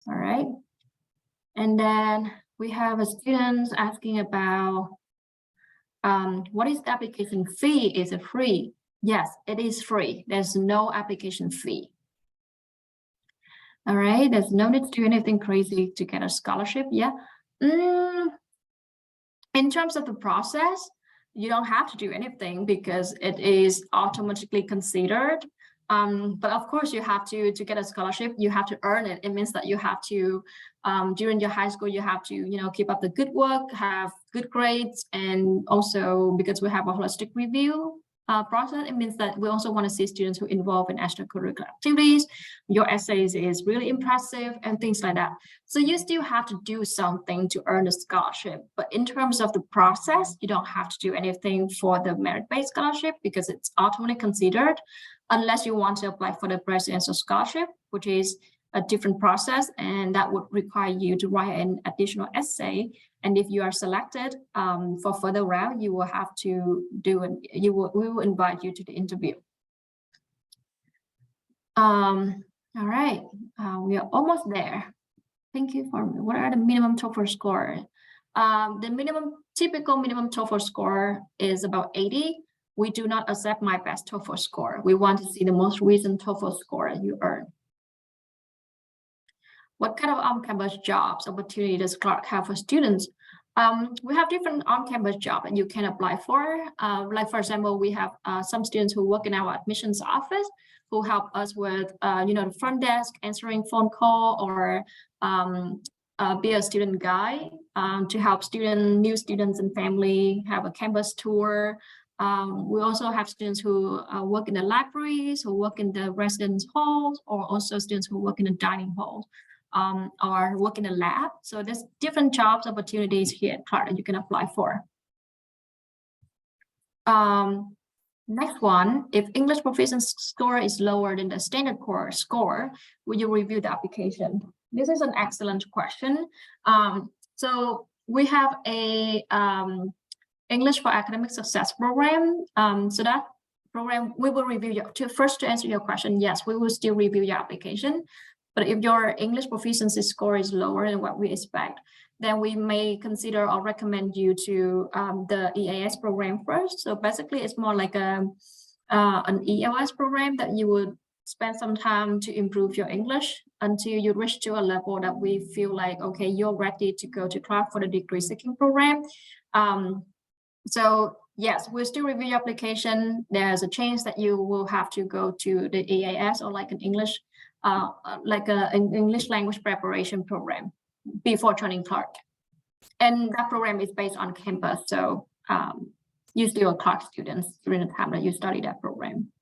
All right. And then we have a student asking about what is the application fee? Is it free? Yes, it is free. There's no application fee. All right, there's no need to do anything crazy to get a scholarship. Yeah. In terms of the process, you don't have to do anything because it is automatically considered. But of course, you have to get a scholarship, you have to earn it. It means that you have to, during your high school, you have to, keep up the good work, have good grades. And also because we have a holistic review process, it means that we also want to see students who involve in extracurricular activities. Your essays is really impressive and things like that. So you still have to do something to earn a scholarship. But in terms of the process, you don't have to do anything for the merit-based scholarship because it's automatically considered, unless you want to apply for the presidential scholarship, which is a different process, and that would require you to write an additional essay. And if you are selected for further round, you will have to do it. We will invite you to the interview. All right, we are almost there. Thank you for what are the minimum TOEFL score? The typical minimum TOEFL score is about 80. We do not accept my best TOEFL score. We want to see the most recent TOEFL score you earn. What kind of on-campus jobs opportunity does Clark have for students? We have different on-campus jobs that you can apply for. Like for example, we have some students who work in our admissions office who help us with, the front desk, answering phone call, or be a student guide to help new students and family have a campus tour. We also have students who work in the libraries, who work in the residence halls, or also students who work in the dining hall. Or work in a lab. So there's different jobs opportunities here at Clark that you can apply for. Next one, if English proficiency score is lower than the standard core score, will you review the application? This is an excellent question. So we have a English for Academic Success program. So that program, we will review first to answer your question, yes, we will still review your application. But if your English proficiency score is lower than what we expect, then we may consider or recommend you to the EAS program first. So basically, it's more like an ELS program that you would spend some time to improve your English until you reach to a level that we feel like, okay, you're ready to go to Clark for the degree seeking program. So yes, we'll still review your application. There's a chance that you will have to go to the EAS or like an English an English language preparation program before joining Clark. And that program is based on campus. So you still are Clark students during the time that you study that program.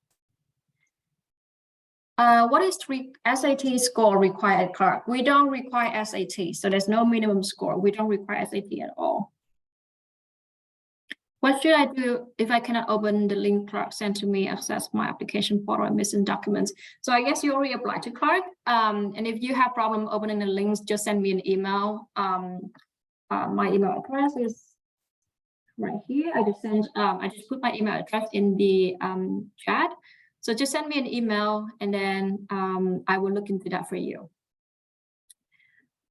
What is SAT score required at Clark? We don't require SAT. So there's no minimum score. We don't require SAT at all. What should I do if I cannot open the link Clark sent to me, access my application portal and missing documents? So I guess you already applied to Clark. And if you have problem opening the links, just send me an email. My email address is right here. I just put my email address in the chat. So just send me an email and then I will look into that for you.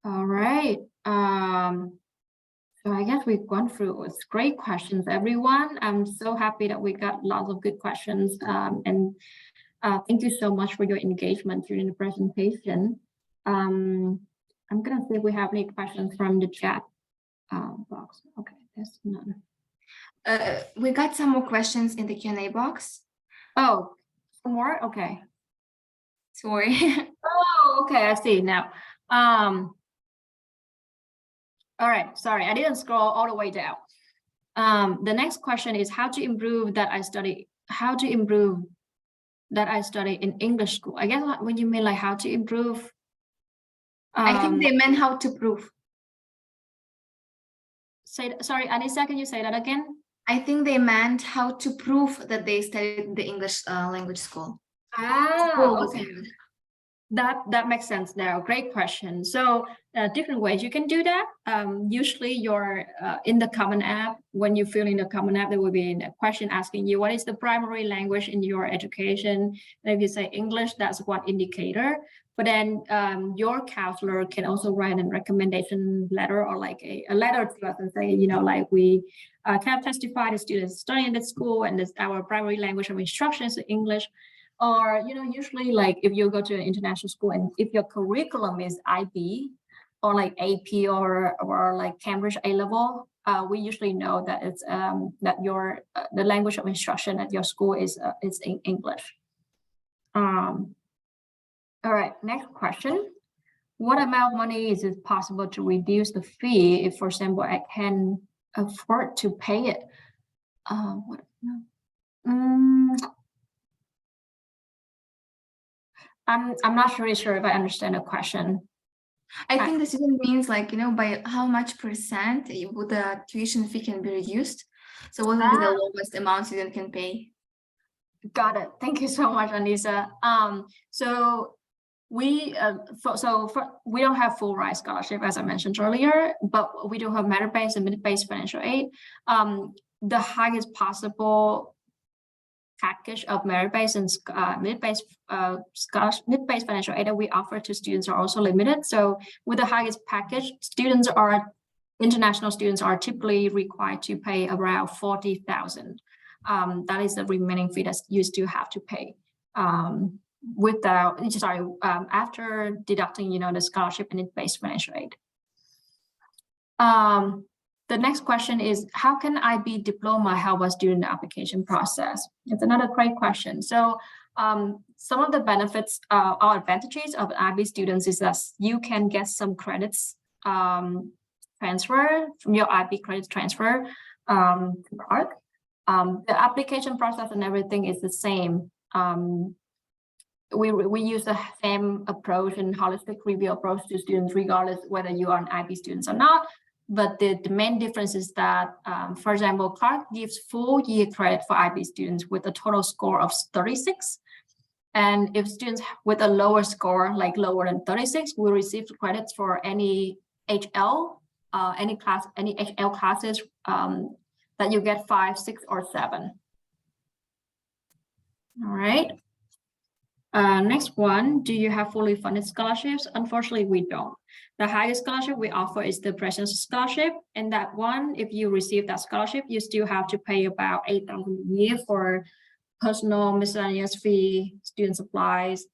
All right. So I guess we've gone through it's great questions, everyone. I'm so happy that we got lots of good questions. And thank you so much for your engagement during the presentation. I'm gonna see if we have any questions from the chat box. Okay, there's none. We got some more questions in the Q&A box. Oh, some more? Okay. Sorry. Oh, okay, I see now. All right, sorry, I didn't scroll all the way down. The next question is how to improve that I study in English school. I guess when you mean like how to improve. I think they meant how to prove. Sorry, Anissa, can you say that again? I think they meant how to prove that they studied the English language school. Okay. That makes sense now. Great question. So different ways you can do that. Usually you're in the Common App. When you fill in the Common App, there will be a question asking you what is the primary language in your education. And if you say English, that's one indicator. But then your counselor can also write a recommendation letter or like a letter to us and say, you know, like we can testify the students studying in the school and this our primary language of instruction is English. Or, you know, usually like if you go to an international school and if your curriculum is IB or like AP or like Cambridge A-level, we usually know that it's that your the language of instruction at your school is in English. All right, next question. What amount of money is it possible to reduce the fee if, for example, I can afford to pay it? I'm not really sure if I understand the question. I think the student means like, you know, by how much percent would the tuition fee can be reduced. So what would be the lowest amount student can pay? Got it. Thank you so much, Anissa. So we we don't have full ride scholarship as I mentioned earlier, but we do have merit-based and merit-based financial aid. The highest possible package of merit-based and merit-based scholarship, merit-based financial aid that we offer to students are also limited. So with the highest package, international students are typically required to pay around 40,000. That is the remaining fee that you still have to pay after deducting, you know, the scholarship and merit-based financial aid. The next question is, how can IB diploma help us during the application process? It's another great question. So some of the benefits or advantages of IB students is that you can get some credits transfer from your IB credit transfer to Clark. The application process and everything is the same. We use the same approach and holistic review approach to students regardless whether you are an IB student or not. But the main difference is that, for example, Clark gives full year credit for IB students with a total score of 36. And if students with a lower score, like lower than 36, will receive credits for any HL, any HL classes that you get 5, 6, or 7. All right. Next one, do you have fully funded scholarships? Unfortunately, we don't. The highest scholarship we offer is the President's Scholarship. And that one, if you receive that scholarship, you still have to pay about 8,000 a year for personal miscellaneous fee, student supplies,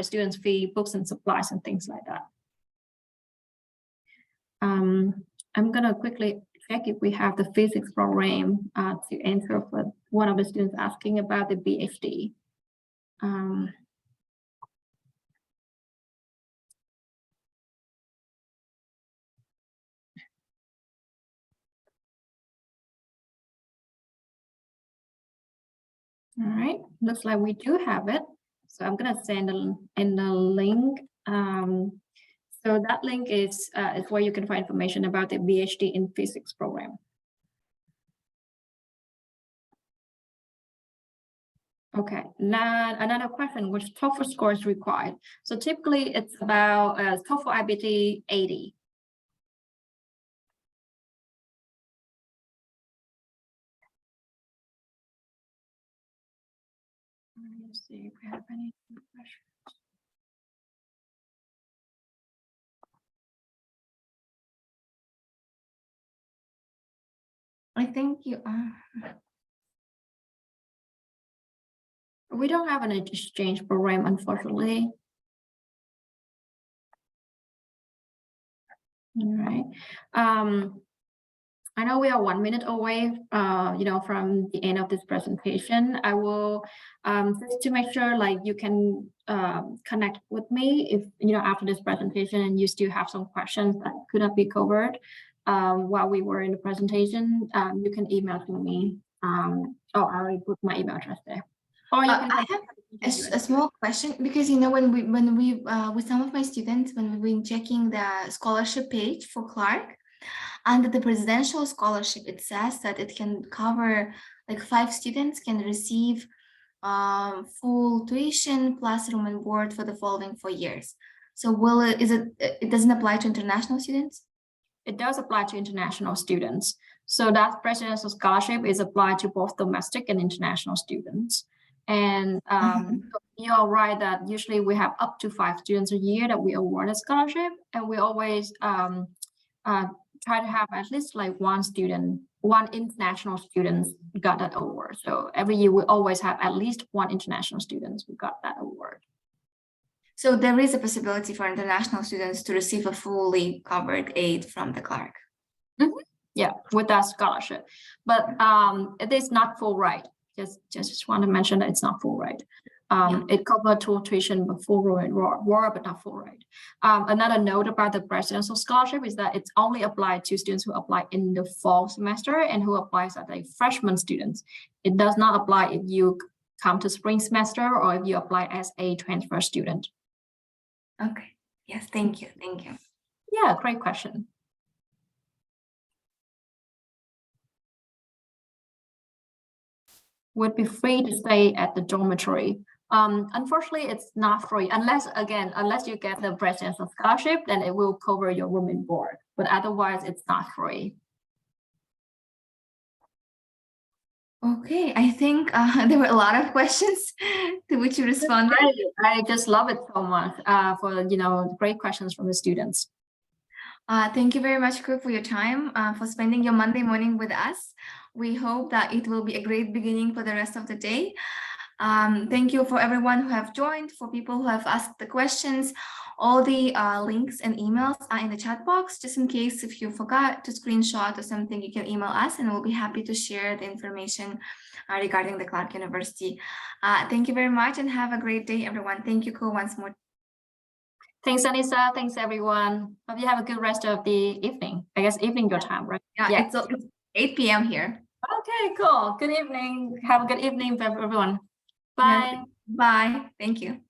students fee, books and supplies and things like that. I'm gonna quickly check if we have the physics program to answer for one of the students asking about the BHD. All right, looks like we do have it. So I'm gonna send in the link. So that link is where you can find information about the BHD in physics program. Okay, now another question, which TOEFL score is required? So typically it's about TOEFL IBT 80. Let's see if we have any questions. thank you. We don't have an exchange program, unfortunately. All right. I know we are 1 minute away, from the end of this presentation. I will, just to make sure, like, you can connect with me if, after this presentation and you still have some questions that could not be covered while we were in the presentation, you can email to me. I already put my email address there. Or you can I have a small question, because when we with some of my students, when we've been checking the scholarship page for Clark, under the presidential scholarship, it says that it can cover, like, 5 students can receive full tuition plus room and board for the following 4 years. So it doesn't apply to international students? It does apply to international students. So that presidential scholarship is applied to both domestic and international students. And you're right that usually we have up to 5 students a year that we award a scholarship, and we always try to have at least like one international student got that award. So every year we always have at least one international student who got that award. So there is a possibility for international students to receive a fully covered aid from the Clark. Yeah, with that scholarship, but it is not full ride. Just want to mention that it's not full ride. It covers tuition before room and board, but not full ride. Another note about the presidential scholarship is that it's only applied to students who apply in the fall semester and who applies as a freshman students. It does not apply if you come to spring semester or if you apply as a transfer student. Okay. Yes. Thank you. Yeah, great question. Would be free to stay at the dormitory. Unfortunately, it's not free unless you get the presidential scholarship, then it will cover your room and board. But otherwise, it's not free. Okay, I think there were a lot of questions to which you responded. I just love it so much for great questions from the students. Thank you very much, Cook, for your time, for spending your Monday morning with us. We hope that it will be a great beginning for the rest of the day. Thank you for everyone who have joined, for people who have asked the questions. All the links and emails are in the chat box. Just in case if you forgot to screenshot or something, you can email us and we'll be happy to share the information regarding the Clark University. Thank you very much and have a great day, everyone. Thank you, Ko, once more. Thanks, Anissa. Thanks, everyone. Hope you have a good rest of the evening. I guess evening your time, right? Yeah. It's 8 p.m. here. Okay, cool. Good evening. Have a good evening, everyone. Bye. Bye. Thank you.